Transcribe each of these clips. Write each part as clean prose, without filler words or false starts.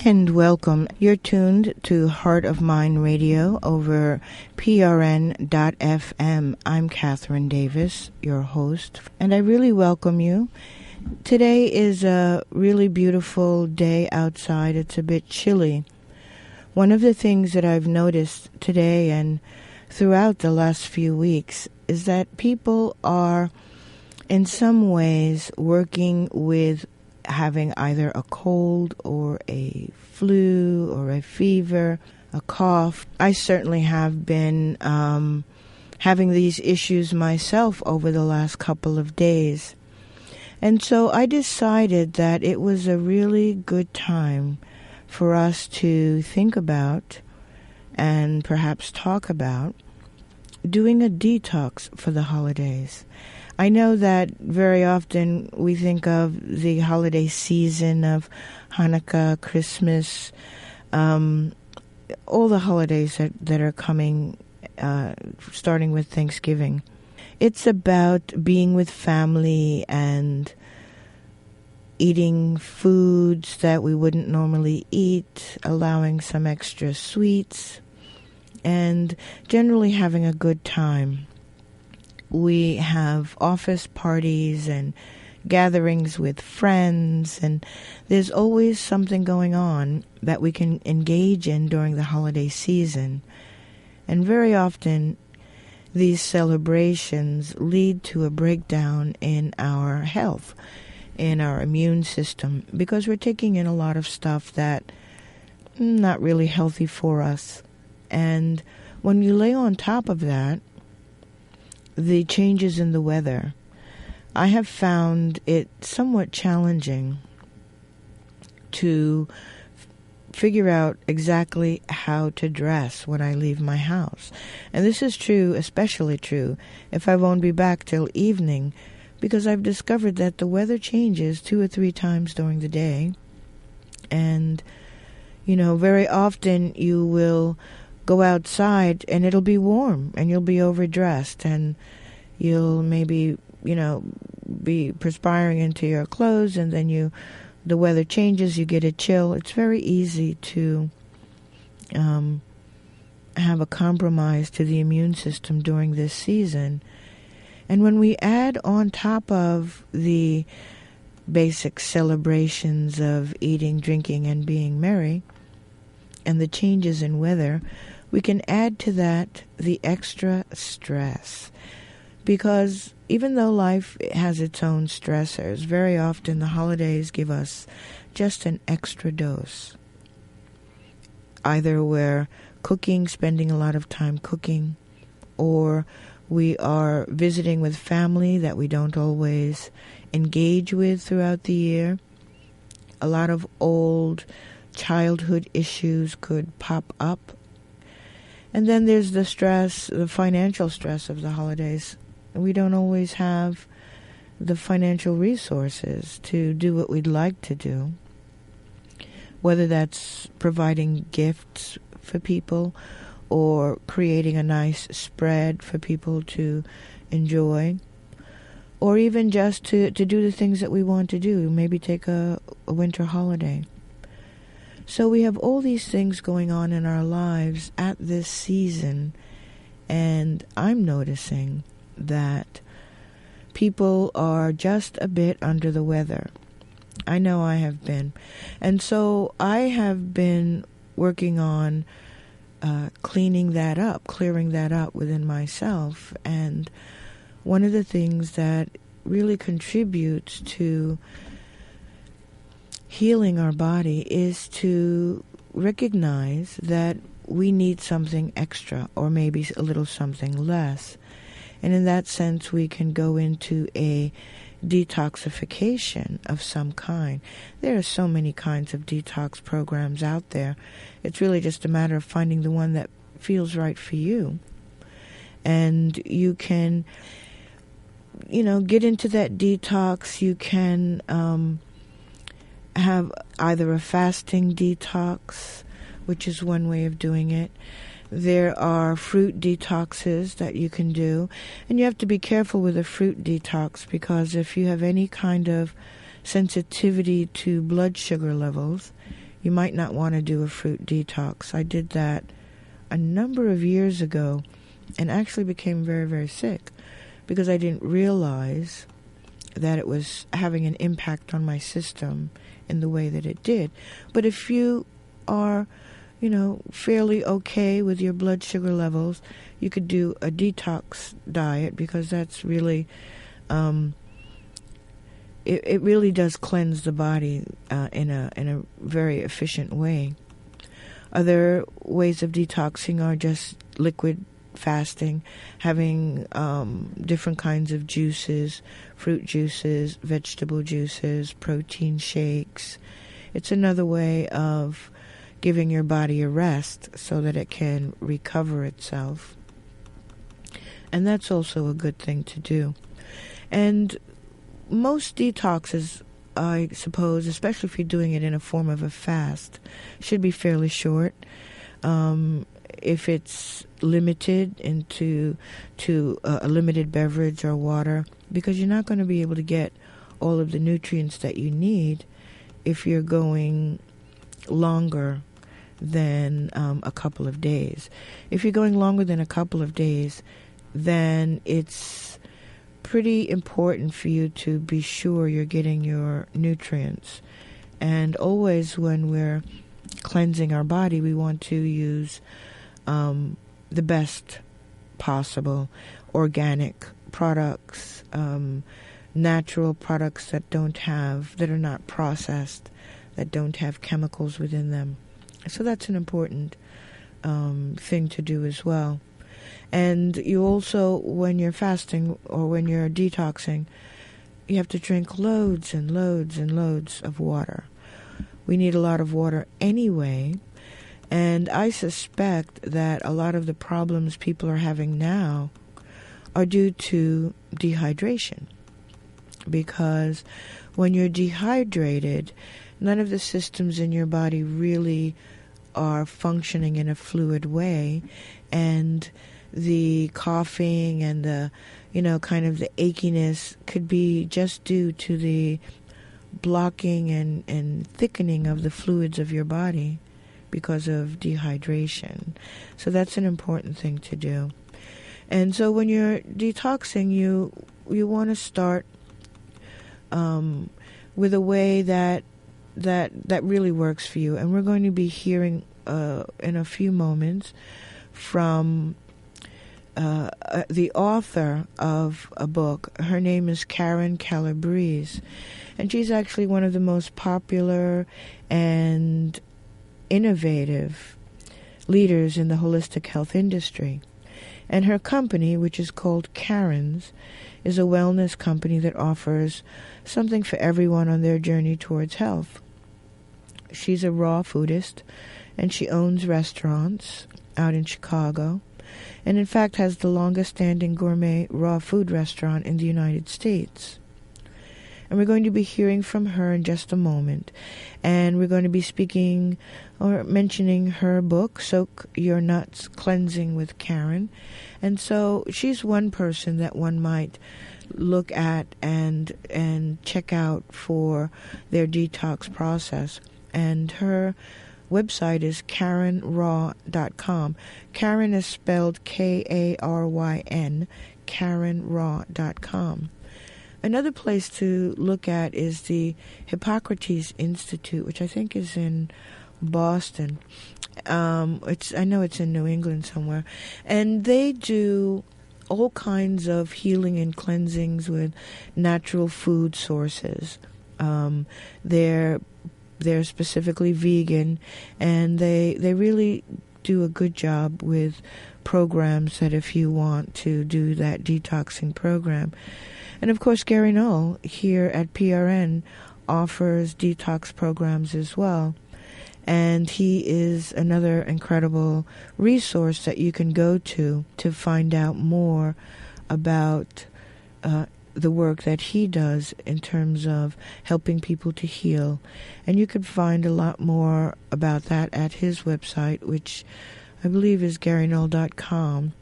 And welcome. You're tuned to Heart of Mind Radio over PRN.FM. I'm Kathryn Davis, your host, and I really welcome you. Today is a really beautiful day outside. It's a bit chilly. One of the things that I've noticed today and throughout the last few weeks is that people are in some ways working with having either a cold or a flu or a fever, a cough. I certainly have been having these issues myself over the last couple of days. And so I decided that it was a really good time for us to think about and perhaps talk about doing a detox for the holidays. I know that very often we think of the holiday season of Hanukkah, Christmas, all the holidays that are coming, starting with Thanksgiving. It's about being with family and eating foods that we wouldn't normally eat, allowing some extra sweets, and generally having a good time. We have office parties and gatherings with friends, and there's always something going on that we can engage in during the holiday season. And very often, these celebrations lead to a breakdown in our health, in our immune system, because we're taking in a lot of stuff that not really healthy for us. And when you lay on top of that the changes in the weather, I have found it somewhat challenging to figure out exactly how to dress when I leave my house. And this is true, especially true, if I won't be back till evening, because I've discovered that the weather changes 2 or 3 times during the day. And, very often you will go outside and it'll be warm and you'll be overdressed and you'll maybe, be perspiring into your clothes, and then the weather changes, you get a chill. It's very easy to have a compromise to the immune system during this season. And when we add on top of the basic celebrations of eating, drinking, and being merry, and the changes in weather, we can add to that the extra stress. Because even though life has its own stressors, very often the holidays give us just an extra dose. Either we're cooking, spending a lot of time cooking, or we are visiting with family that we don't always engage with throughout the year. A lot of old childhood issues could pop up. And then there's the stress, the financial stress of the holidays. We don't always have the financial resources to do what we'd like to do, whether that's providing gifts for people or creating a nice spread for people to enjoy, or even just to do the things that we want to do, maybe take a winter holiday. So we have all these things going on in our lives at this season, and I'm noticing that people are just a bit under the weather. I know I have been. And so I have been working on cleaning that up, clearing that up within myself. And one of the things that really contributes to healing our body is to recognize that we need something extra, or maybe a little something less. And in that sense, we can go into a detoxification of some kind. There are so many kinds of detox programs out there. It's really just a matter of finding the one that feels right for you. And you can, get into that detox. You can have either a fasting detox, which is one way of doing it. There are fruit detoxes that you can do. And you have to be careful with a fruit detox, because if you have any kind of sensitivity to blood sugar levels, you might not want to do a fruit detox. I did that a number of years ago and actually became very, very sick because I didn't realize that it was having an impact on my system in the way that it did. But if you are, fairly okay with your blood sugar levels, you could do a detox diet because that's really, it really does cleanse the body in a very efficient way. Other ways of detoxing are just liquid fasting, having different kinds of juices, fruit juices, vegetable juices, protein shakes. It's another way of giving your body a rest so that it can recover itself. And that's also a good thing to do. And most detoxes, I suppose, especially if you're doing it in a form of a fast, should be fairly short. If it's limited into a limited beverage or water, because you're not going to be able to get all of the nutrients that you need if you're going longer than a couple of days. If you're going longer than a couple of days, then it's pretty important for you to be sure you're getting your nutrients. And always when we're cleansing our body, we want to use the best possible organic products, natural products that are not processed, that don't have chemicals within them. So that's an important thing to do as well. And you also, when you're fasting or when you're detoxing, you have to drink loads and loads and loads of water. We need a lot of water anyway. And I suspect that a lot of the problems people are having now are due to dehydration. Because when you're dehydrated, none of the systems in your body really are functioning in a fluid way. And the coughing and the, kind of the achiness could be just due to the blocking and thickening of the fluids of your body because of dehydration. So that's an important thing to do. And so when you're detoxing, you want to start with a way that really works for you. And we're going to be hearing in a few moments from the author of a book. Her name is Karen Calabrese, and she's actually one of the most popular and innovative leaders in the holistic health industry. And her company, which is called Kathryn's, is a wellness company that offers something for everyone on their journey towards health. She's a raw foodist, and she owns restaurants out in Chicago, and in fact has the longest-standing gourmet raw food restaurant in the United States. And we're going to be hearing from her in just a moment. And we're going to be speaking or mentioning her book, Soak Your Nuts, Cleansing with Kathryn. And so she's one person that one might look at and check out for their detox process. And her website is KathrynRaw.com. Kathryn is spelled Karyn, KathrynRaw.com. Another place to look at is the Hippocrates Institute, which I think is in Boston. I know it's in New England somewhere. And they do all kinds of healing and cleansings with natural food sources. They're specifically vegan, and they really do a good job with programs that if you want to do that detoxing program. And of course, Gary Null here at PRN offers detox programs as well. And he is another incredible resource that you can go to find out more about the work that he does in terms of helping people to heal. And you can find a lot more about that at his website, which I believe is GaryNull.com.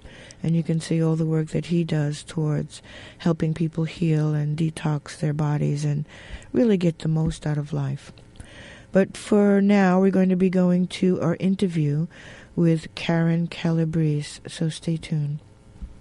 And you can see all the work that he does towards helping people heal and detox their bodies and really get the most out of life. But for now, we're going to be going to our interview with Kathryn Calabrese, so stay tuned.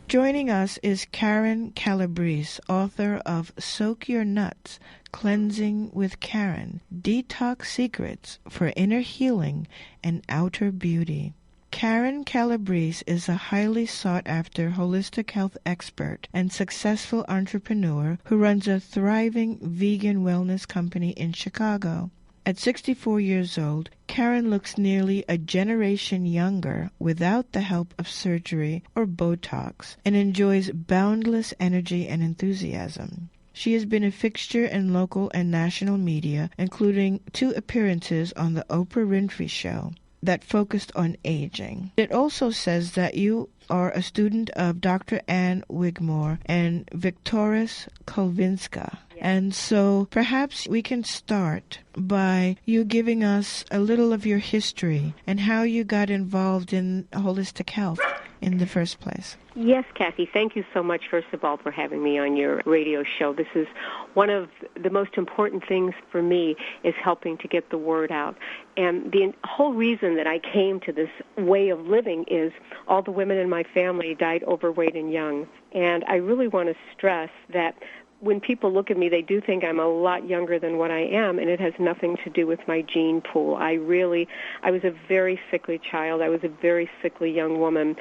Joining us is Kathryn Calabrese, author of Soak Your Nuts, Cleansing with Kathryn, Detox Secrets for Inner Healing and Outer Beauty. Kathryn Calabrese is a highly sought-after holistic health expert and successful entrepreneur who runs a thriving vegan wellness company in Chicago. At 64 years old, Kathryn looks nearly a generation younger without the help of surgery or Botox and enjoys boundless energy and enthusiasm. She has been a fixture in local and national media, including 2 appearances on the Oprah Winfrey Show that focused on aging. It also says that you are a student of Dr. Ann Wigmore and Viktoras Kulvinska. And so perhaps we can start by you giving us a little of your history and how you got involved in holistic health in the first place. Yes, Kathy. Thank you so much, first of all, for having me on your radio show. This is one of the most important things for me, is helping to get the word out. And the whole reason that I came to this way of living is all the women in my family died overweight and young. And I really want to stress that when people look at me, they do think I'm a lot younger than what I am, and it has nothing to do with my gene pool. I was a very sickly child. I was a very sickly young woman,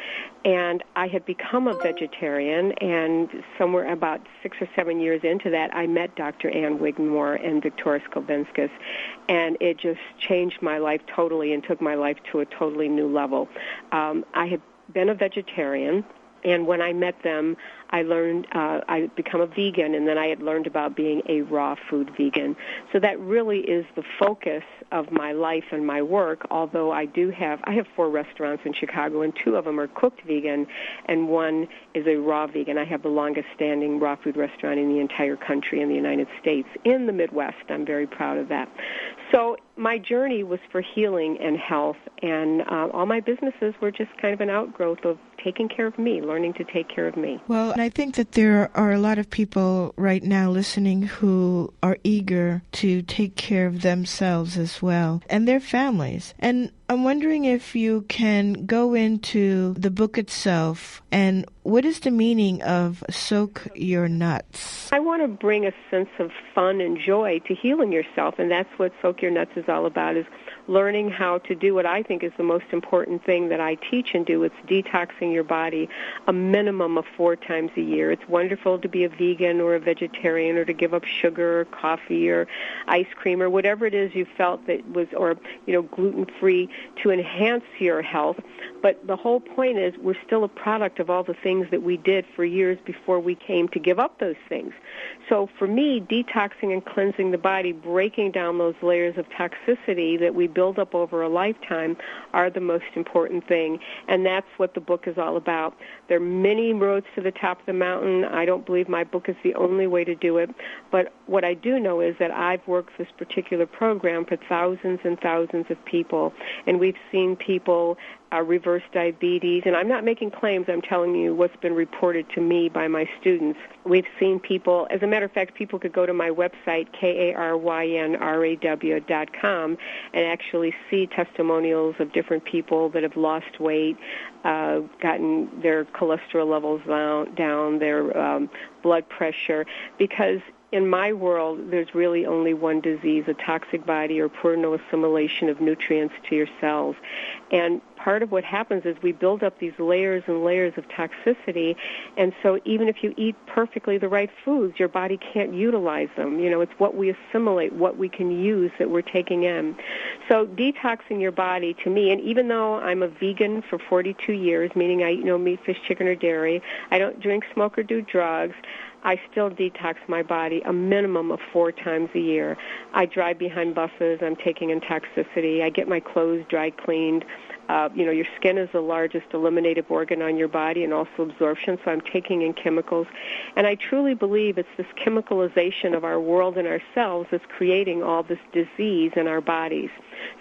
and I had become a vegetarian, and somewhere about 6 or 7 years into that, I met Dr. Ann Wigmore and Viktoras Kulvinskis, and it just changed my life totally and took my life to a totally new level. I had been a vegetarian, and when I met them, I learned I become a vegan, and then I had learned about being a raw food vegan. So that really is the focus of my life and my work, although I have 4 restaurants in Chicago, and 2 of them are cooked vegan, and 1 is a raw vegan. I have the longest-standing raw food restaurant in the entire country in the United States, in the Midwest. I'm very proud of that. So my journey was for healing and health, and all my businesses were just kind of an outgrowth of taking care of me, learning to take care of me. Well, and I think that there are a lot of people right now listening who are eager to take care of themselves as well and their families. And I'm wondering if you can go into the book itself and what is the meaning of Soak Your Nuts? I want to bring a sense of fun and joy to healing yourself, and that's what Soak Your Nuts is all about, is learning how to do what I think is the most important thing that I teach and do. It's detoxing your body a minimum of 4 times a year. It's wonderful to be a vegan or a vegetarian or to give up sugar or coffee or ice cream or whatever it is you felt that was, or, gluten-free, to enhance your health. But the whole point is we're still a product of all the things that we did for years before we came to give up those things. So for me, detoxing and cleansing the body, breaking down those layers of toxicity that we build up over a lifetime, are the most important thing. And that's what the book is all about. There are many roads to the top of the mountain. I don't believe my book is the only way to do it. But what I do know is that I've worked this particular program for thousands and thousands of people, and we've seen people reverse diabetes. And I'm not making claims. I'm telling you what's been reported to me by my students. We've seen people, as a matter of fact, people could go to my website, KathrynRadio.com, and actually see testimonials of different people that have lost weight, gotten their cholesterol levels down, their blood pressure, because in my world, there's really only one disease, a toxic body or poor no assimilation of nutrients to your cells. And part of what happens is we build up these layers and layers of toxicity, and so even if you eat perfectly the right foods, your body can't utilize them. It's what we assimilate, what we can use that we're taking in. So detoxing your body, to me, and even though I'm a vegan for 42 years, meaning I eat no meat, fish, chicken, or dairy, I don't drink, smoke, or do drugs, I still detox my body a minimum of 4 times a year. I drive behind buses. I'm taking in toxicity. I get my clothes dry cleaned. Your skin is the largest eliminative organ on your body and also absorption, so I'm taking in chemicals. And I truly believe it's this chemicalization of our world and ourselves that's creating all this disease in our bodies.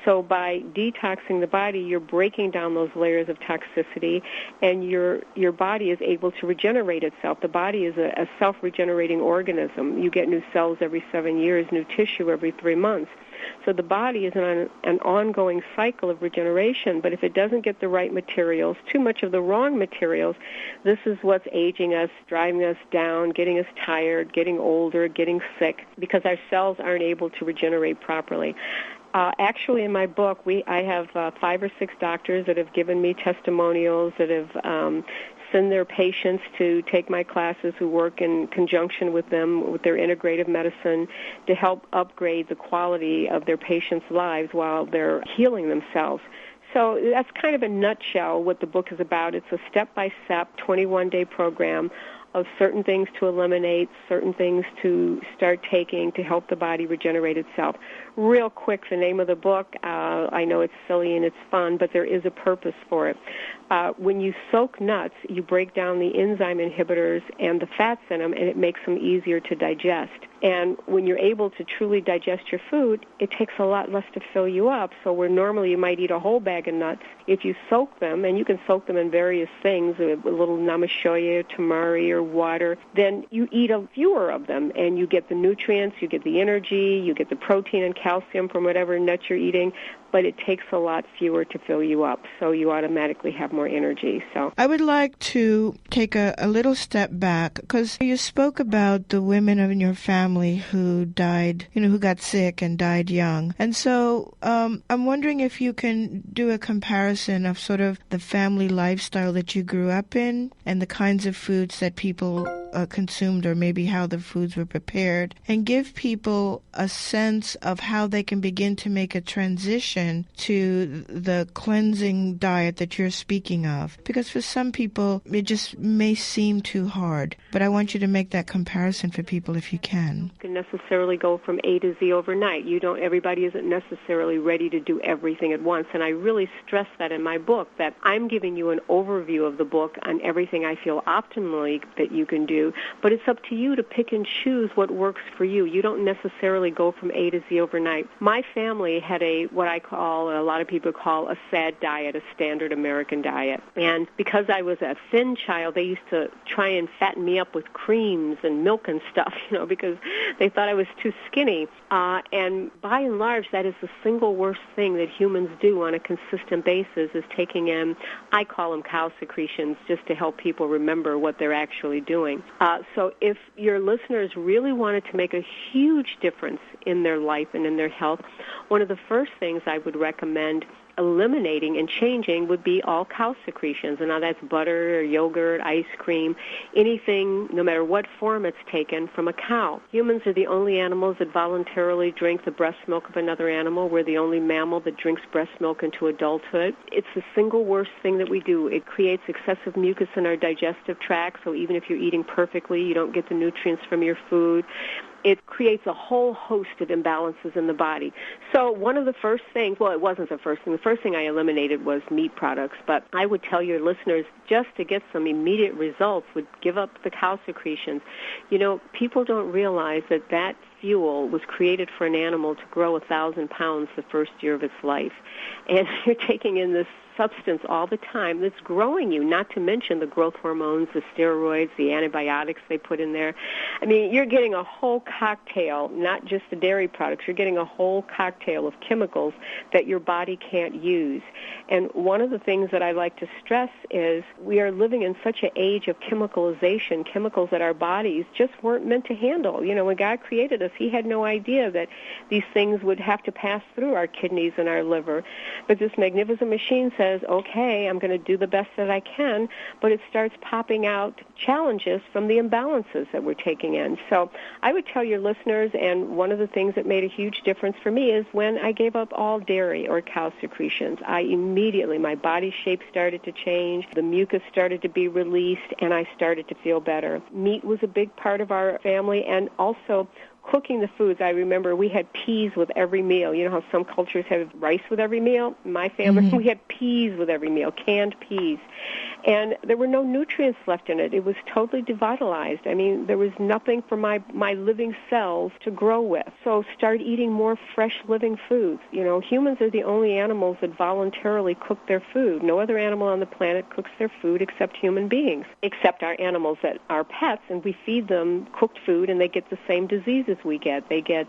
So by detoxing the body, you're breaking down those layers of toxicity, and your body is able to regenerate itself. The body is a self-regenerating organism. You get new cells every 7 years, new tissue every 3 months. So the body is on an ongoing cycle of regeneration, but if it doesn't get the right materials, too much of the wrong materials, this is what's aging us, driving us down, getting us tired, getting older, getting sick, because our cells aren't able to regenerate properly. Actually, in my book, I have 5 or 6 doctors that have given me testimonials, that have send their patients to take my classes, who work in conjunction with them with their integrative medicine to help upgrade the quality of their patients' lives while they're healing themselves. So that's kind of a nutshell what the book is about. It's a step-by-step 21-day program of certain things to eliminate, certain things to start taking to help the body regenerate itself. Real quick, the name of the book, I know it's silly and it's fun, but there is a purpose for it. When you soak nuts, you break down the enzyme inhibitors and the fats in them, and it makes them easier to digest. And when you're able to truly digest your food, it takes a lot less to fill you up. So where normally you might eat a whole bag of nuts, if you soak them, and you can soak them in various things, a little namashoya, tamari, or water, then you eat a fewer of them, and you get the nutrients, you get the energy, you get the protein and calcium from whatever nut you're eating, but it takes a lot fewer to fill you up, so you automatically have more energy. So I would like to take a little step back, because you spoke about the women in your family who died, who got sick and died young. And so I'm wondering if you can do a comparison of sort of the family lifestyle that you grew up in and the kinds of foods that people consumed, or maybe how the foods were prepared, and give people a sense of how they can begin to make a transition to the cleansing diet that you're speaking of. Because for some people, it just may seem too hard. But I want you to make that comparison for people if you can. You can necessarily go from A to Z overnight. Everybody isn't necessarily ready to do everything at once. And I really stress that in my book, that I'm giving you an overview of the book on everything I feel optimally that you can do. But it's up to you to pick and choose what works for you. You don't necessarily go from A to Z overnight. My family had a lot of people call a SAD diet, a standard American diet. And because I was a thin child, they used to try and fatten me up with creams and milk and stuff, because they thought I was too skinny. And by and large, that is the single worst thing that humans do on a consistent basis, is taking in, I call them cow secretions, just to help people remember what they're actually doing. So if your listeners really wanted to make a huge difference in their life and in their health, one of the first things I would recommend eliminating and changing would be all cow secretions. And now that's butter or yogurt, ice cream, anything, no matter what form it's taken, from a cow. Humans are the only animals that voluntarily drink the breast milk of another animal. We're the only mammal that drinks breast milk into adulthood. It's the single worst thing that we do. It creates excessive mucus in our digestive tract, so even if you're eating perfectly, you don't get the nutrients from your food. It creates a whole host of imbalances in the body. So one of the first things, well, it wasn't the first thing. The first thing I eliminated was meat products. But I would tell your listeners, just to get some immediate results, would give up the cow secretions. People don't realize that fuel was created for an animal to grow 1,000 pounds the first year of its life. And you're taking in this substance all the time that's growing you, not to mention the growth hormones, the steroids, the antibiotics they put in there. I mean, you're getting a whole cocktail, not just the dairy products. You're getting a whole cocktail of chemicals that your body can't use. And one of the things that I like to stress is we are living in such an age of chemicalization, chemicals that our bodies just weren't meant to handle. When God created us, He had no idea that these things would have to pass through our kidneys and our liver. But this magnificent machine says, okay, I'm going to do the best that I can, but it starts popping out challenges from the imbalances that we're taking in. So I would tell your listeners, and one of the things that made a huge difference for me is when I gave up all dairy or cow secretions, my body shape started to change, the mucus started to be released, and I started to feel better. Meat was a big part of our family, and also cooking the foods. I remember we had peas with every meal. You know how some cultures have rice with every meal? In my family, we had peas with every meal, canned peas. And there were no nutrients left in it. It was totally devitalized. I mean, there was nothing for my living cells to grow with. So start eating more fresh living foods. You know, humans are the only animals that voluntarily cook their food. No other animal on the planet cooks their food except human beings, except our animals that are pets, and we feed them cooked food, and they get the same diseases we get. They get,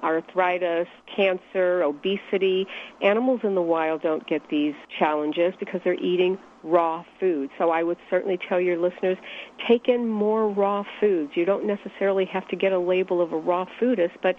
arthritis, cancer, obesity. Animals in the wild don't get these challenges because they're eating raw food. So I would certainly tell your listeners, take in more raw foods. You don't necessarily have to get a label of a raw foodist, but,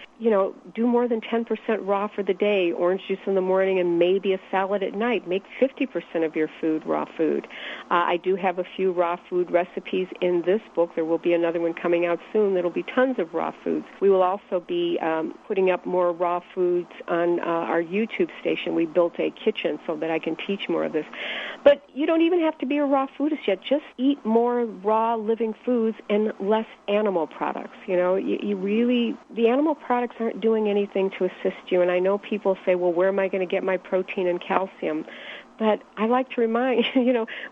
do more than 10% raw for the day, orange juice in the morning, and maybe a salad at night. Make 50% of your food raw food. I do have a few raw food recipes in this book. There will be another one coming out soon. There will be tons of raw foods. We will also be putting up more raw foods on our YouTube station. We built a kitchen so that I can teach more of this. But you don't even have to be a raw foodist yet. Just eat more raw living foods and less animal products. The animal products aren't doing anything to assist you. And I know people say, well, where am I going to get my protein and calcium? But I like to remind,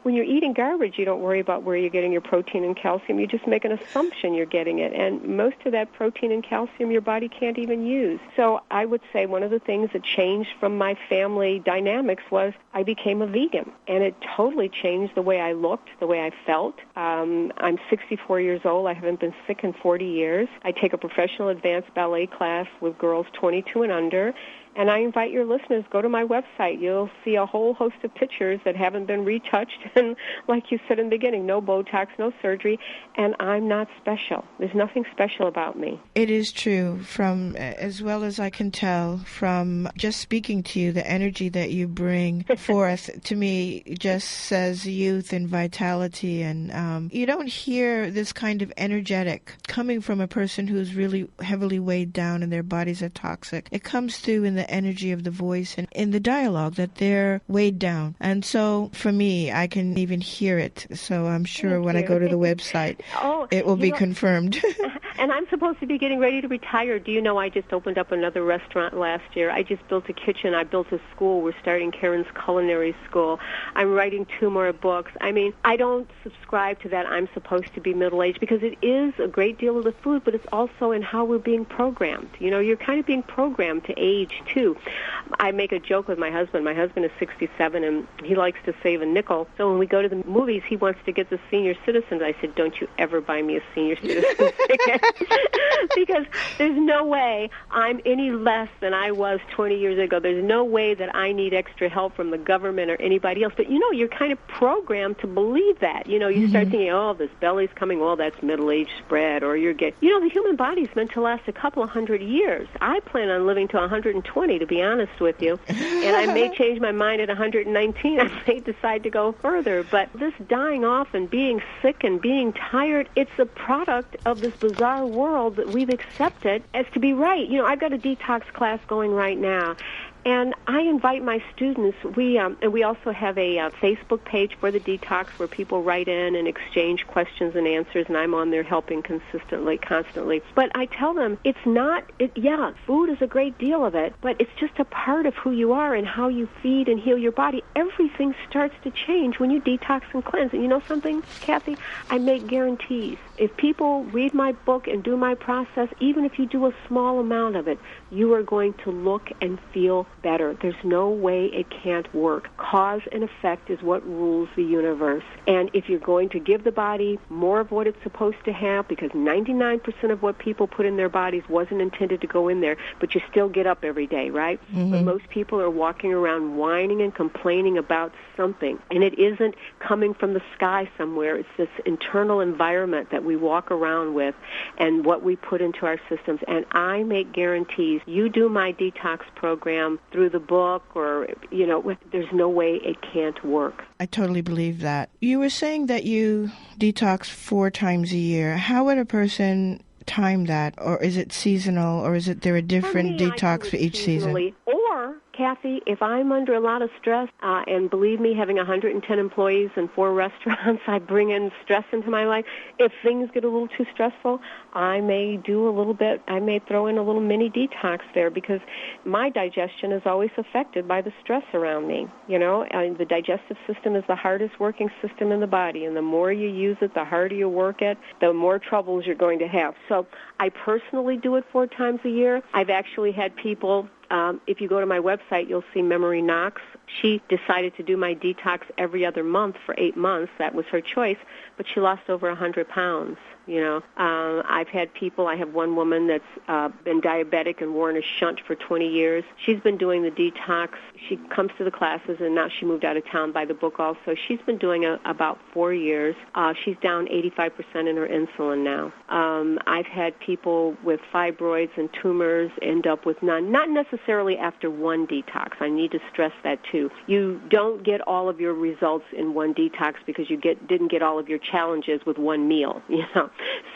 when you're eating garbage, you don't worry about where you're getting your protein and calcium. You just make an assumption you're getting it. And most of that protein and calcium your body can't even use. So I would say one of the things that changed from my family dynamics was I became a vegan. And it totally changed the way I looked, the way I felt. I'm 64 years old. I haven't been sick in 40 years. I take a professional advanced ballet class with girls 22 and under. And I invite your listeners, go to my website. You'll see a whole host of pictures that haven't been retouched. And like you said in the beginning, no Botox, no surgery. And I'm not special. There's nothing special about me. It is true, from as well as I can tell from just speaking to you, the energy that you bring forth to me just says youth and vitality. And you don't hear this kind of energetic coming from a person who's really heavily weighed down and their bodies are toxic. It comes through in the energy of the voice and in the dialogue that they're weighed down. And so for me, I can even hear it. So I'm sure when I go to the website, it will be confirmed. And I'm supposed to be getting ready to retire. Do you know I just opened up another restaurant last year? I just built a kitchen. I built a school. We're starting Karen's Culinary School. I'm writing 2 more books. I mean, I don't subscribe to that I'm supposed to be middle-aged because it is a great deal of the food, but it's also in how we're being programmed. You're kind of being programmed to age, too. I make a joke with my husband. My husband is 67, and he likes to save a nickel. So when we go to the movies, he wants to get the senior citizens. I said, don't you ever buy me a senior citizen ticket. Because there's no way I'm any less than I was 20 years ago. There's no way that I need extra help from the government or anybody else. But, you're kind of programmed to believe that. You start thinking, this belly's coming, that's middle-aged spread, or you're getting... the human body's meant to last a couple of 100 years. I plan on living to 120, to be honest with you. And I may change my mind at 119. I may decide to go further. But this dying off and being sick and being tired, it's a product of this bizarre world that we've accepted as to be right. I've got a detox class going right now. And I invite my students, and we also have a Facebook page for the detox where people write in and exchange questions and answers, and I'm on there helping constantly. But I tell them food is a great deal of it, but it's just a part of who you are and how you feed and heal your body. Everything starts to change when you detox and cleanse. And you know something, Kathy? I make guarantees. If people read my book and do my process, even if you do a small amount of it, you are going to look and feel better. There's no way it can't work. Cause and effect is what rules the universe. And if you're going to give the body more of what it's supposed to have, because 99% of what people put in their bodies wasn't intended to go in there, but you still get up every day, right? Mm-hmm. But most people are walking around whining and complaining about something. And it isn't coming from the sky somewhere. It's this internal environment that we walk around with and what we put into our systems. And I make guarantees. You do my detox program through the book or, there's no way it can't work. I totally believe that. You were saying that you detox 4 times a year. How would a person time that? Or is it seasonal? Or is it there a different detox for each season? Or Kathy, if I'm under a lot of stress, and believe me, having 110 employees and 4 restaurants, I bring in stress into my life. If things get a little too stressful, I may throw in a little mini detox there, because my digestion is always affected by the stress around me. The digestive system is the hardest working system in the body, and the more you use it, the harder you work it, the more troubles you're going to have. So I personally do it 4 times a year. I've actually had people, if you go to my website, you'll see Memory Knox. She decided to do my detox every other month for 8 months. That was her choice, but she lost over 100 pounds. I've had people, I have one woman that's been diabetic and worn a shunt for 20 years. She's been doing the detox. She comes to the classes, and now she moved out of town by the book also. She's been doing it about 4 years. She's down 85% in her insulin now. I've had people with fibroids and tumors end up with none, not necessarily after one detox. I need to stress that too. You don't get all of your results in one detox because you didn't get all of your challenges with one meal,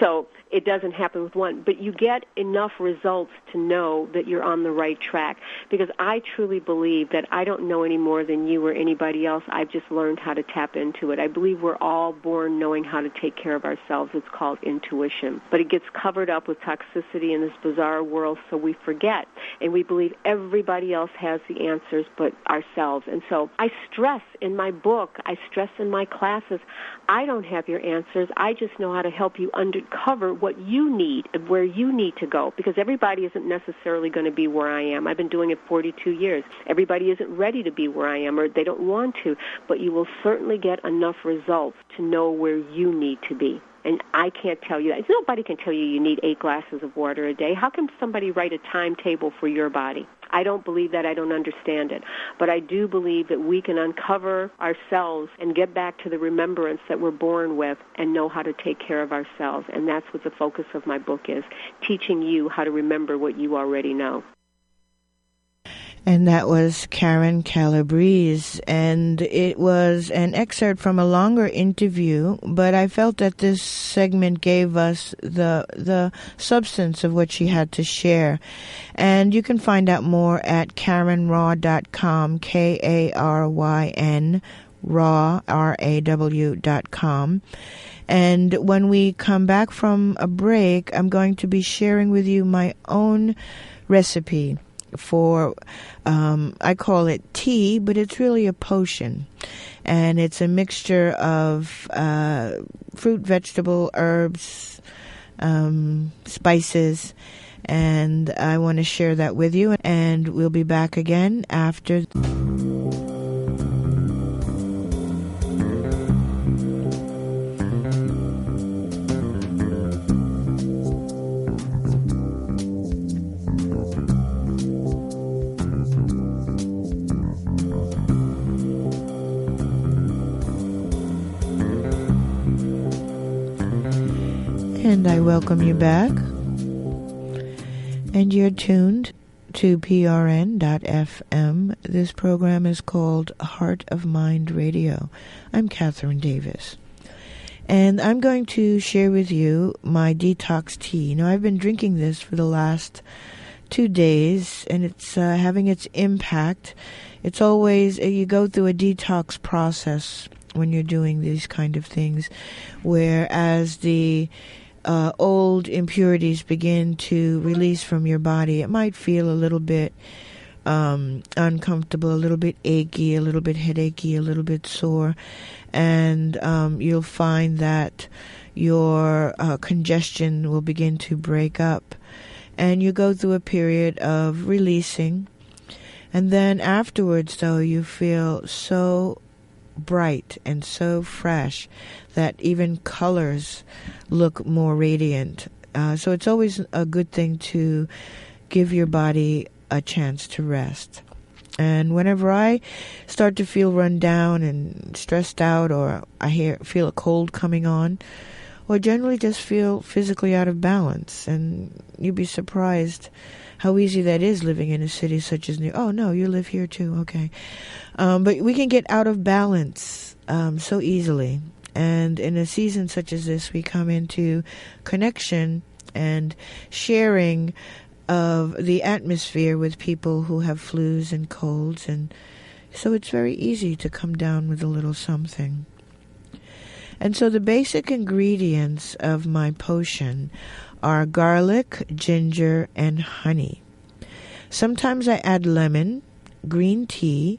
So it doesn't happen with one, but you get enough results to know that you're on the right track, because I truly believe that I don't know any more than you or anybody else. I've just learned how to tap into it. I believe we're all born knowing how to take care of ourselves. It's called intuition, but it gets covered up with toxicity in this bizarre world, so we forget, and we believe everybody else has the answers but ourselves. And so I stress in my book, I stress in my classes, I don't have your answers. I just know how to help you uncover what you need and where you need to go, because everybody isn't necessarily going to be where I am. I've been doing it 42 years. Everybody isn't ready to be where I am, or they don't want to, but you will certainly get enough results to know where you need to be. And I can't tell you that. Nobody can tell you need 8 glasses of water a day. How can somebody write a timetable for your body? I don't believe that. I don't understand it. But I do believe that we can uncover ourselves and get back to the remembrance that we're born with and know how to take care of ourselves. And that's what the focus of my book is, teaching you how to remember what you already know. And that was Karen Calabrese, and it was an excerpt from a longer interview, but I felt that this segment gave us the substance of what she had to share. And you can find out more at KathrynRaw.com, KARYN, raw, RAW.com. And when we come back from a break, I'm going to be sharing with you my own recipe for, I call it tea, but it's really a potion. And it's a mixture of fruit, vegetable, herbs, spices. And I want to share that with you. And we'll be back again after. And I welcome you back. And you're tuned to PRN.FM. This program is called Heart of Mind Radio. I'm Kathryn Davis. And I'm going to share with you my detox tea. Now, I've been drinking this for the last 2 days, and it's having its impact. It's always, you go through a detox process when you're doing these kind of things, whereas the old impurities begin to release from your body. It might feel a little bit uncomfortable, a little bit achy, a little bit headachy, a little bit sore, and you'll find that your congestion will begin to break up, and you go through a period of releasing, and then afterwards, though, you feel so bright and so fresh that even colors look more radiant. So it's always a good thing to give your body a chance to rest. And whenever I start to feel run down and stressed out, or I feel a cold coming on, or generally just feel physically out of balance, and you'd be surprised how easy that is living in a city such as New York. Oh, no, you live here too, okay. But we can get out of balance so easily. And in a season such as this, we come into connection and sharing of the atmosphere with people who have flus and colds, and so it's very easy to come down with a little something. And so the basic ingredients of my potion are garlic, ginger, and honey. Sometimes I add lemon, green tea,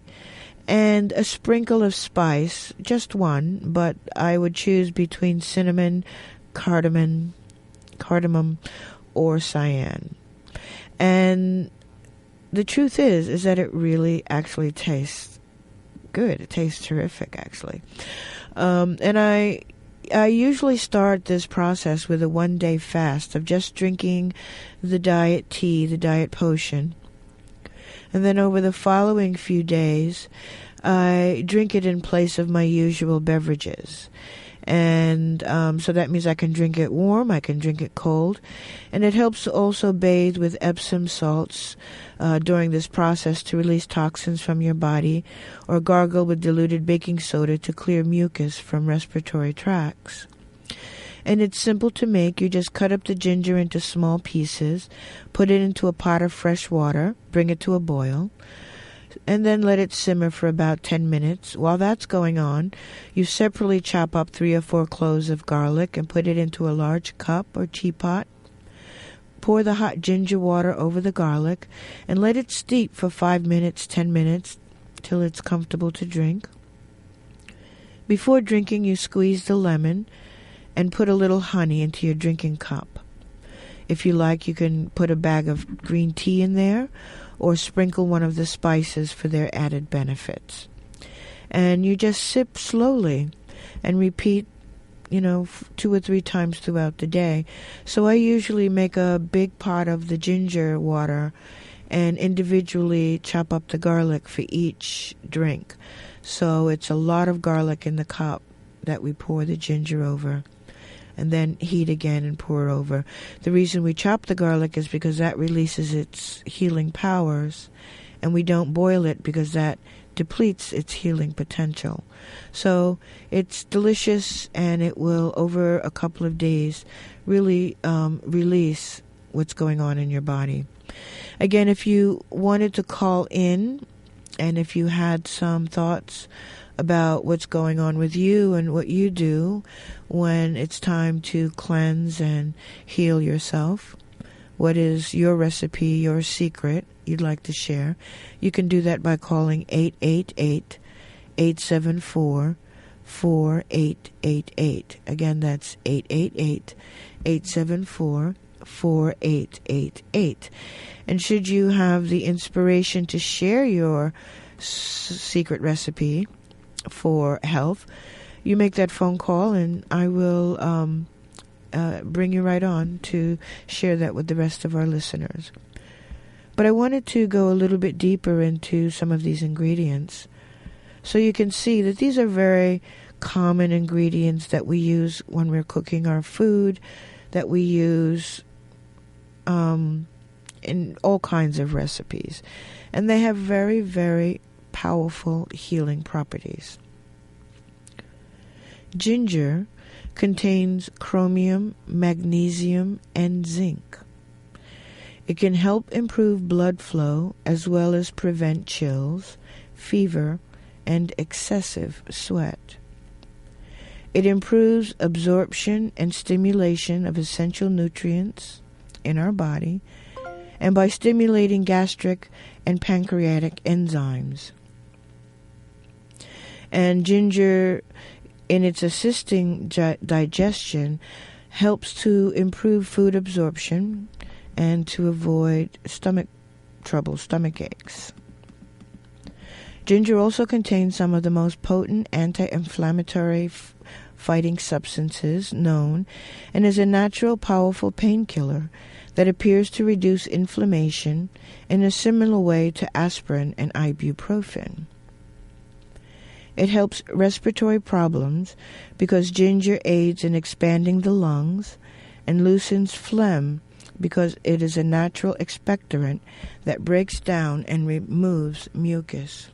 and a sprinkle of spice, just one, but I would choose between cinnamon, cardamom, or cayenne. And the truth is that it really actually tastes good. It tastes terrific, actually. And I usually start this process with a 1-day fast of just drinking the diet tea, the diet potion. And then over the following few days, I drink it in place of my usual beverages. And so that means I can drink it warm, I can drink it cold. And it helps to also bathe with Epsom salts during this process to release toxins from your body, or gargle with diluted baking soda to clear mucus from respiratory tracts. And it's simple to make. You just cut up the ginger into small pieces, put it into a pot of fresh water, bring it to a boil, and then let it simmer for about 10 minutes. While that's going on, you separately chop up 3 or 4 cloves of garlic and put it into a large cup or teapot. Pour the hot ginger water over the garlic and let it steep for 5 minutes, 10 minutes, till it's comfortable to drink. Before drinking, you squeeze the lemon and put a little honey into your drinking cup. If you like, you can put a bag of green tea in there, or sprinkle one of the spices for their added benefits. And you just sip slowly and repeat, 2 or 3 times throughout the day. So I usually make a big pot of the ginger water and individually chop up the garlic for each drink. So it's a lot of garlic in the cup that we pour the ginger over, and then heat again and pour over. The reason we chop the garlic is because that releases its healing powers, and we don't boil it because that depletes its healing potential. So it's delicious, and it will, over a couple of days, really release what's going on in your body. Again, if you wanted to call in, and if you had some thoughts about what's going on with you and what you do when it's time to cleanse and heal yourself, what is your recipe, your secret you'd like to share, you can do that by calling 888-874-4888. Again, that's 888-874-4888. And should you have the inspiration to share your secret recipe for health, you make that phone call, and I will bring you right on to share that with the rest of our listeners. But I wanted to go a little bit deeper into some of these ingredients, so you can see that these are very common ingredients that we use when we're cooking our food, that we use in all kinds of recipes. And they have very, very powerful healing properties. Ginger contains chromium, magnesium, and zinc. It can help improve blood flow as well as prevent chills, fever, and excessive sweat. It improves absorption and stimulation of essential nutrients in our body, and by stimulating gastric and pancreatic enzymes. And ginger, in its assisting digestion, helps to improve food absorption and to avoid stomach trouble, stomach aches. Ginger also contains some of the most potent anti-inflammatory fighting substances known, and is a natural, powerful painkiller that appears to reduce inflammation in a similar way to aspirin and ibuprofen. It helps respiratory problems because ginger aids in expanding the lungs, and loosens phlegm because it is a natural expectorant that breaks down and removes mucus.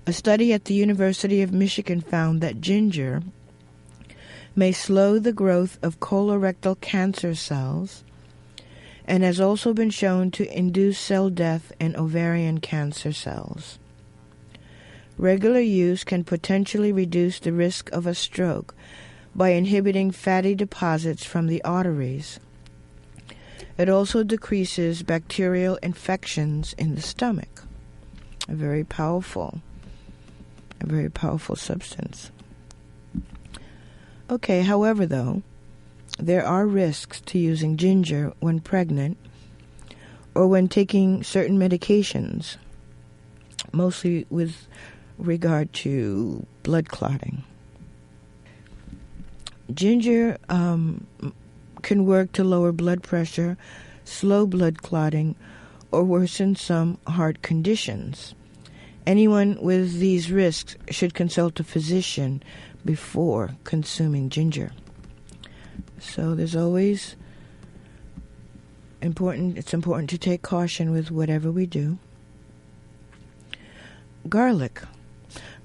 A study at the University of Michigan found that ginger may slow the growth of colorectal cancer cells, and has also been shown to induce cell death in ovarian cancer cells. Regular use can potentially reduce the risk of a stroke by inhibiting fatty deposits from the arteries. It also decreases bacterial infections in the stomach. A very powerful substance. Okay, however, though, there are risks to using ginger when pregnant or when taking certain medications, mostly with regard to blood clotting. Ginger can work to lower blood pressure, slow blood clotting, or worsen some heart conditions. Anyone with these risks should consult a physician before consuming ginger. So it's important to take caution with whatever we do. Garlic.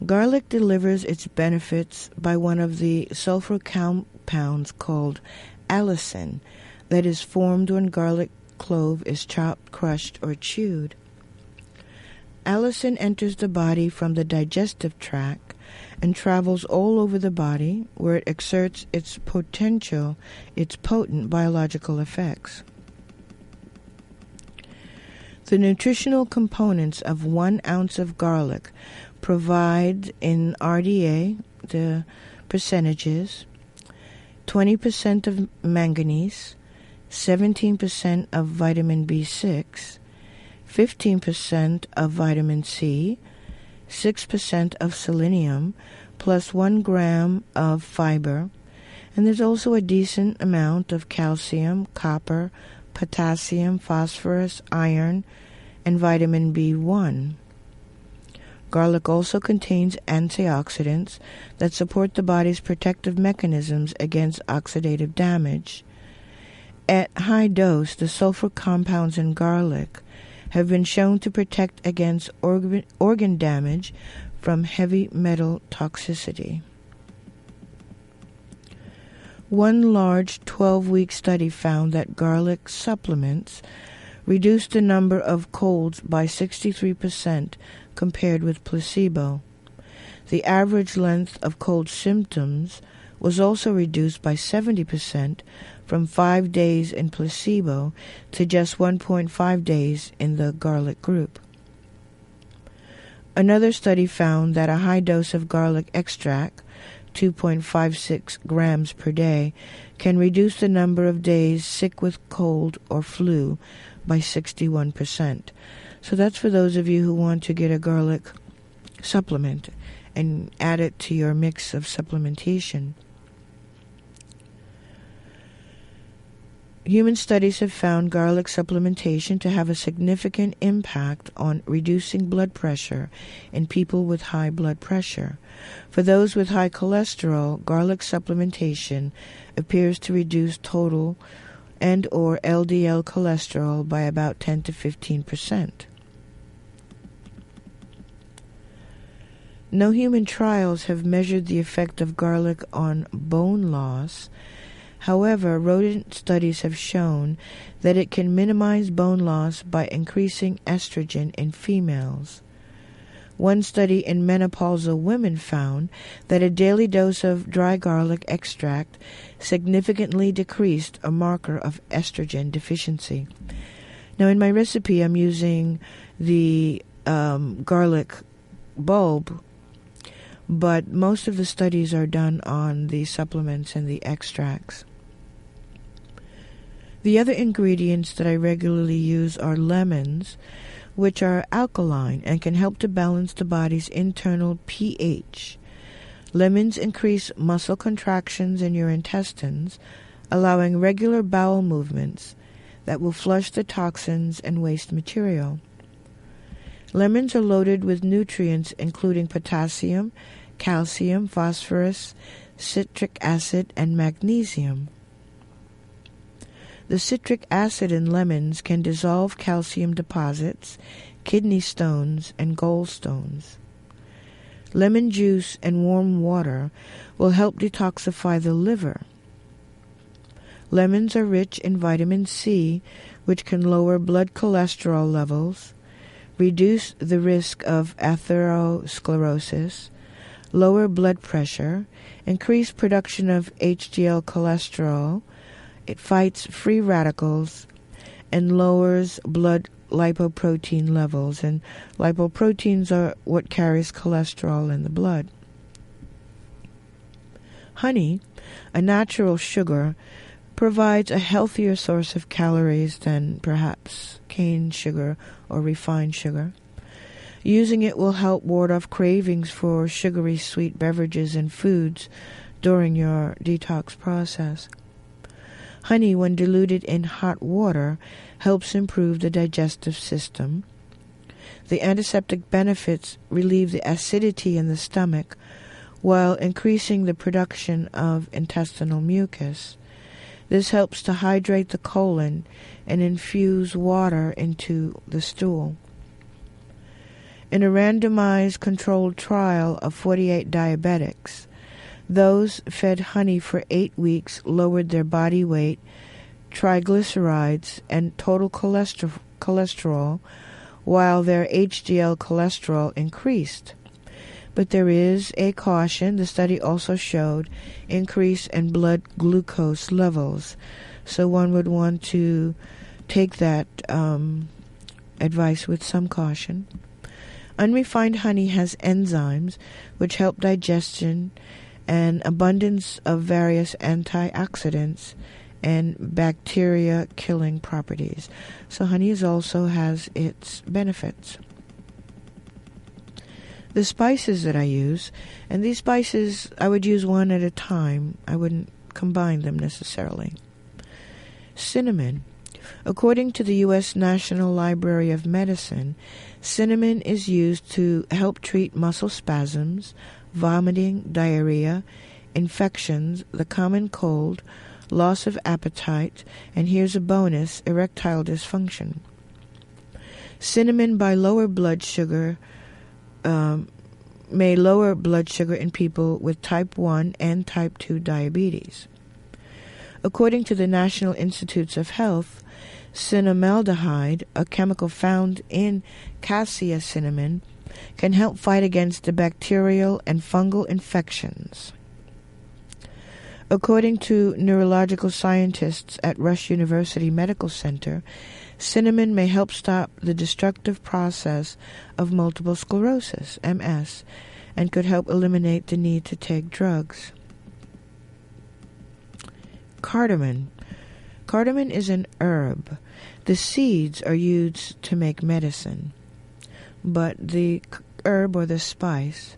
Garlic delivers its benefits by one of the sulfur compounds called allicin that is formed when garlic clove is chopped, crushed, or chewed. Allicin enters the body from the digestive tract and travels all over the body, where it exerts its potent biological effects. The nutritional components of 1 ounce of garlic provide in RDA, the percentages, 20% of manganese, 17% of vitamin B6, 15% of vitamin C, 6% of selenium, plus 1 gram of fiber, and there's also a decent amount of calcium, copper, potassium, phosphorus, iron, and vitamin B1. Garlic also contains antioxidants that support the body's protective mechanisms against oxidative damage. At high dose, the sulfur compounds in garlic have been shown to protect against organ damage from heavy metal toxicity. One large 12-week study found that garlic supplements reduced the number of colds by 63% compared with placebo. The average length of cold symptoms was also reduced by 70% from 5 days in placebo to just 1.5 days in the garlic group. Another study found that a high dose of garlic extract, 2.56 grams per day, can reduce the number of days sick with cold or flu by 61%. So that's for those of you who want to get a garlic supplement and add it to your mix of supplementation. Human studies have found garlic supplementation to have a significant impact on reducing blood pressure in people with high blood pressure. For those with high cholesterol, garlic supplementation appears to reduce total and or LDL cholesterol by about 10 to 15%. No human trials have measured the effect of garlic on bone loss. However, rodent studies have shown that it can minimize bone loss by increasing estrogen in females. One study in menopausal women found that a daily dose of dry garlic extract significantly decreased a marker of estrogen deficiency. Now, in my recipe, I'm using the garlic bulb, but most of the studies are done on the supplements and the extracts. The other ingredients that I regularly use are lemons, which are alkaline and can help to balance the body's internal pH. Lemons increase muscle contractions in your intestines, allowing regular bowel movements that will flush the toxins and waste material. Lemons are loaded with nutrients including potassium, calcium, phosphorus, citric acid, and magnesium. The citric acid in lemons can dissolve calcium deposits, kidney stones, and gallstones. Lemon juice and warm water will help detoxify the liver. Lemons are rich in vitamin C, which can lower blood cholesterol levels, reduce the risk of atherosclerosis, lower blood pressure, increase production of HDL cholesterol. It fights free radicals and lowers blood lipoprotein levels. And lipoproteins are what carries cholesterol in the blood. Honey, a natural sugar, provides a healthier source of calories than perhaps cane sugar or refined sugar. Using it will help ward off cravings for sugary sweet beverages and foods during your detox process. Honey, when diluted in hot water, helps improve the digestive system. The antiseptic benefits relieve the acidity in the stomach while increasing the production of intestinal mucus. This helps to hydrate the colon and infuse water into the stool. In a randomized controlled trial of 48 diabetics, those fed honey for 8 weeks lowered their body weight, triglycerides, and total cholesterol, while their HDL cholesterol increased. But there is a caution. The study also showed increase in blood glucose levels. So one would want to take that advice with some caution. Unrefined honey has enzymes which help digestion and abundance of various antioxidants and bacteria-killing properties. So honey also has its benefits. The spices that I use, and these spices I would use one at a time. I wouldn't combine them necessarily. Cinnamon. According to the U.S. National Library of Medicine, cinnamon is used to help treat muscle spasms, vomiting, diarrhea, infections, the common cold, loss of appetite, and here's a bonus, erectile dysfunction. Cinnamon may lower blood sugar in people with type 1 and type 2 diabetes. According to the National Institutes of Health, cinnamaldehyde, a chemical found in cassia cinnamon, can help fight against the bacterial and fungal infections. According to neurological scientists at Rush University Medical Center, cinnamon may help stop the destructive process of multiple sclerosis, MS, and could help eliminate the need to take drugs. Cardamom. Cardamom is an herb. The seeds are used to make medicine, but the herb or the spice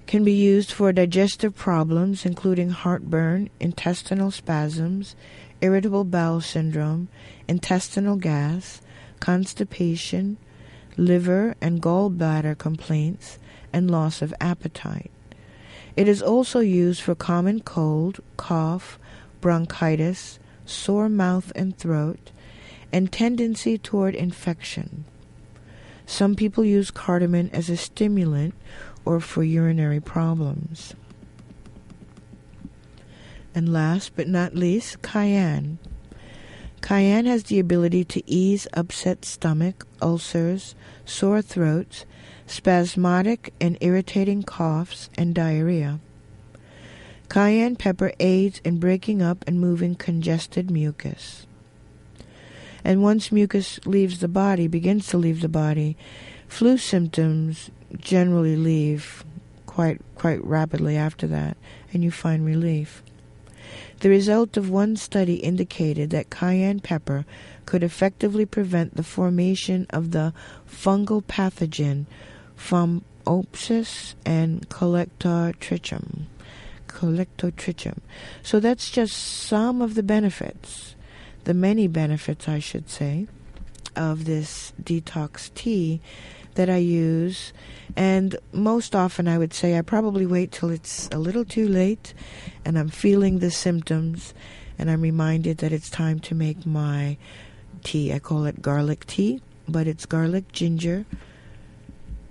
can be used for digestive problems including heartburn, intestinal spasms, irritable bowel syndrome, intestinal gas, constipation, liver and gallbladder complaints, and loss of appetite. It is also used for common cold, cough, bronchitis, sore mouth and throat, and tendency toward infection. Some people use cardamom as a stimulant or for urinary problems. And last but not least, cayenne. Cayenne has the ability to ease upset stomach, ulcers, sore throats, spasmodic and irritating coughs, and diarrhea. Cayenne pepper aids in breaking up and moving congested mucus. And once mucus begins to leave the body, flu symptoms generally leave quite rapidly after that, and you find relief. The result of one study indicated that cayenne pepper could effectively prevent the formation of the fungal pathogen Phomopsis and Colectotrichum. So that's just some of the benefits, the many benefits, I should say, of this detox tea that I use. And most often I would say I probably wait till it's a little too late and I'm feeling the symptoms and I'm reminded that it's time to make my tea. I call it garlic tea, but it's garlic, ginger,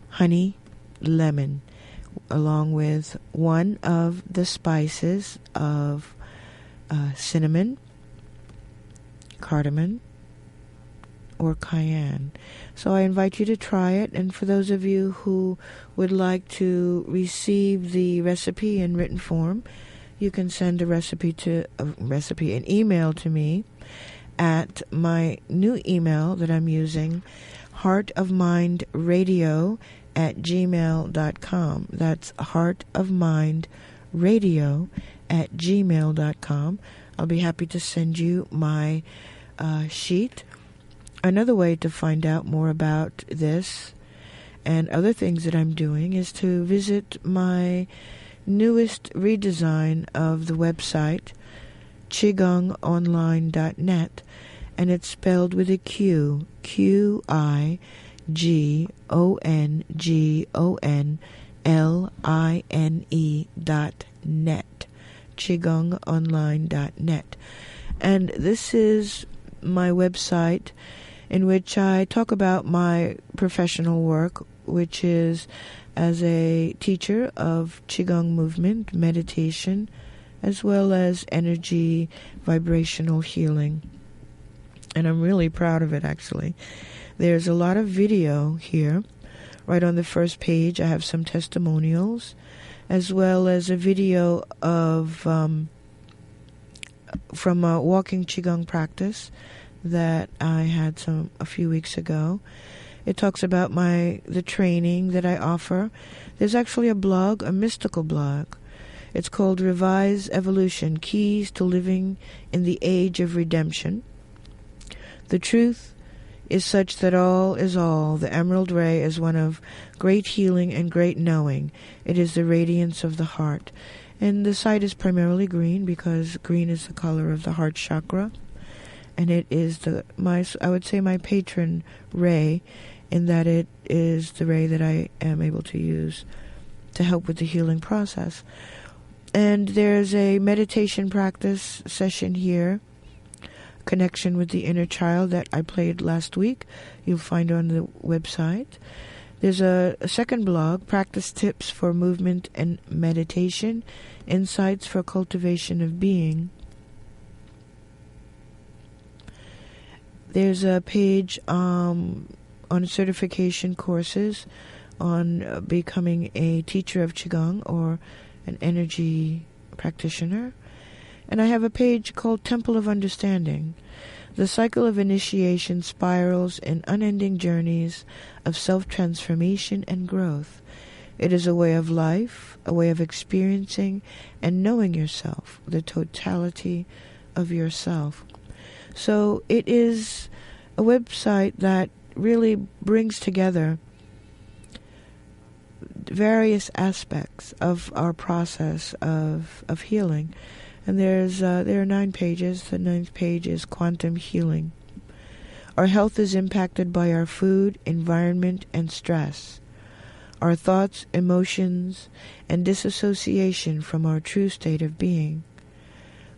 honey, lemon. along with one of the spices of cinnamon, cardamom, or cayenne. So I invite you to try it, and for those of you who would like to receive the recipe in written form, you can send an email to me at my new email that I'm using, heartofmindradio@gmail.com. That's heartofmindradio@gmail.com. I'll be happy to send you my sheet. Another way to find out more about this and other things that I'm doing is to visit my newest redesign of the website, QigongOnline.net, and it's spelled with a Q, QIGONGONLINE.net, QigongOnline.net. And this is my website in which I talk about my professional work, which is as a teacher of Qigong movement, meditation, as well as energy, vibrational healing. And I'm really proud of it, actually. There's a lot of video here. Right on the first page, I have some testimonials, as well as a video of from a walking Qigong practice that I had a few weeks ago. It talks about the training that I offer. There's actually a blog, a mystical blog. It's called Revise Evolution, Keys to Living in the Age of Redemption. The truth is such that all is all. The emerald ray is one of great healing and great knowing. It is the radiance of the heart. And the site is primarily green because green is the color of the heart chakra. And it is I would say my patron ray, in that it is the ray that I am able to use to help with the healing process. And there's a meditation practice session here, Connection with the Inner Child, that I played last week. You'll find on the website. There's a second blog, Practice Tips for Movement and Meditation, Insights for Cultivation of Being. There's a page on certification courses on becoming a teacher of Qigong or an energy practitioner. And I have a page called Temple of Understanding. The cycle of initiation spirals in unending journeys of self-transformation and growth. It is a way of life, a way of experiencing and knowing yourself, the totality of yourself. So it is a website that really brings together various aspects of our process of healing. And there are 9 pages. The 9th page is Quantum Healing. Our health is impacted by our food, environment, and stress. Our thoughts, emotions, and disassociation from our true state of being.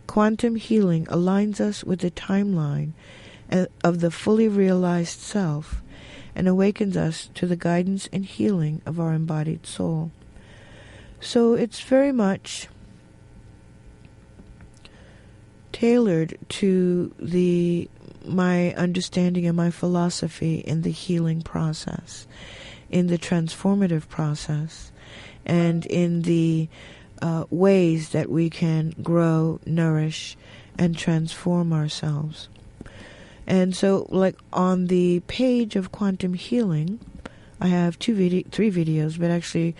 Quantum healing aligns us with the timeline of the fully realized self and awakens us to the guidance and healing of our embodied soul. So it's very much tailored to my understanding and my philosophy in the healing process, in the transformative process, and in the ways that we can grow, nourish, and transform ourselves. And so, like on the page of Quantum Healing, I have 3 videos, but actually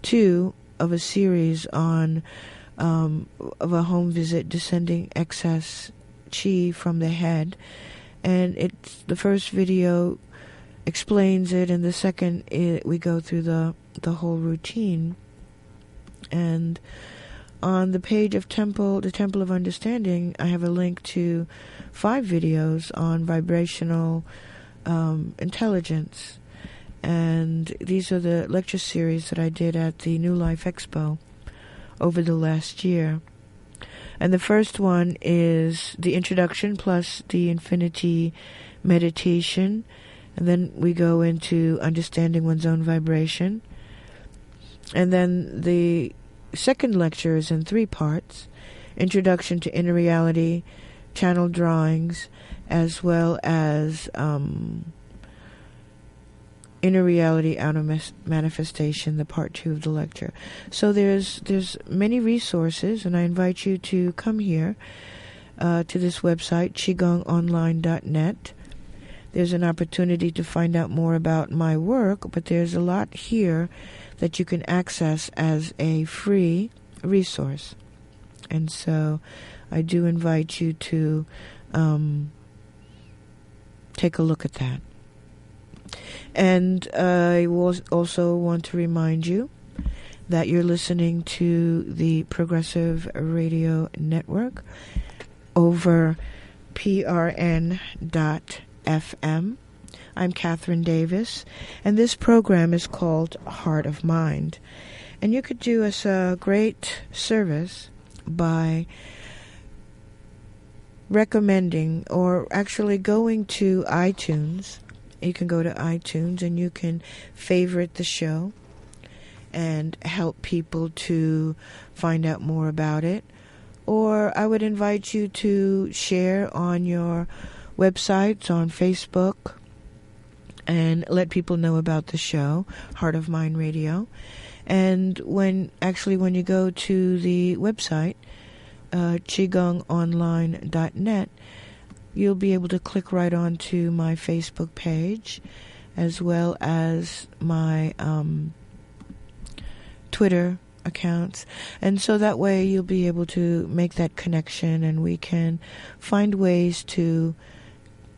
2 of a series on of a home visit, descending excess chi from the head. And the first video explains it, and the second we go through the whole routine. And on the page of the Temple of Understanding, I have a link to 5 videos on vibrational intelligence. And these are the lecture series that I did at the New Life Expo over the last year. And the first one is the introduction plus the infinity meditation. And then we go into understanding one's own vibration. And then the second lecture is in 3 parts: Introduction to Inner Reality, Channel Drawings, as well as Inner Reality, Outer Manifestation, the part 2 of the lecture. So there's many resources, and I invite you to come here to this website, qigongonline.net. There's an opportunity to find out more about my work, but there's a lot here that you can access as a free resource. And so I do invite you to take a look at that. And I also want to remind you that you're listening to the Progressive Radio Network over prn.fm. I'm Kathryn Davis, and this program is called Heart of Mind. And you could do us a great service by recommending, or actually going to iTunes. You can go to iTunes and you can favorite the show and help people to find out more about it. Or I would invite you to share on your websites, on Facebook, and let people know about the show, Heart of Mind Radio. And when you go to the website, qigongonline.net, you'll be able to click right onto my Facebook page, as well as my Twitter accounts. And so that way you'll be able to make that connection, and we can find ways to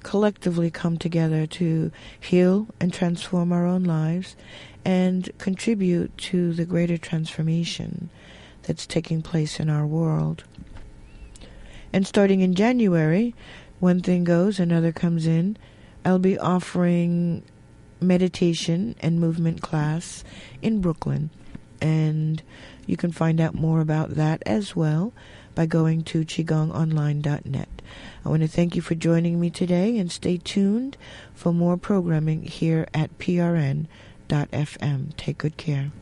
collectively come together to heal and transform our own lives and contribute to the greater transformation that's taking place in our world. And starting in January, one thing goes, another comes in. I'll be offering meditation and movement class in Brooklyn. And you can find out more about that as well by going to qigongonline.net. I want to thank you for joining me today, and stay tuned for more programming here at prn.fm. Take good care.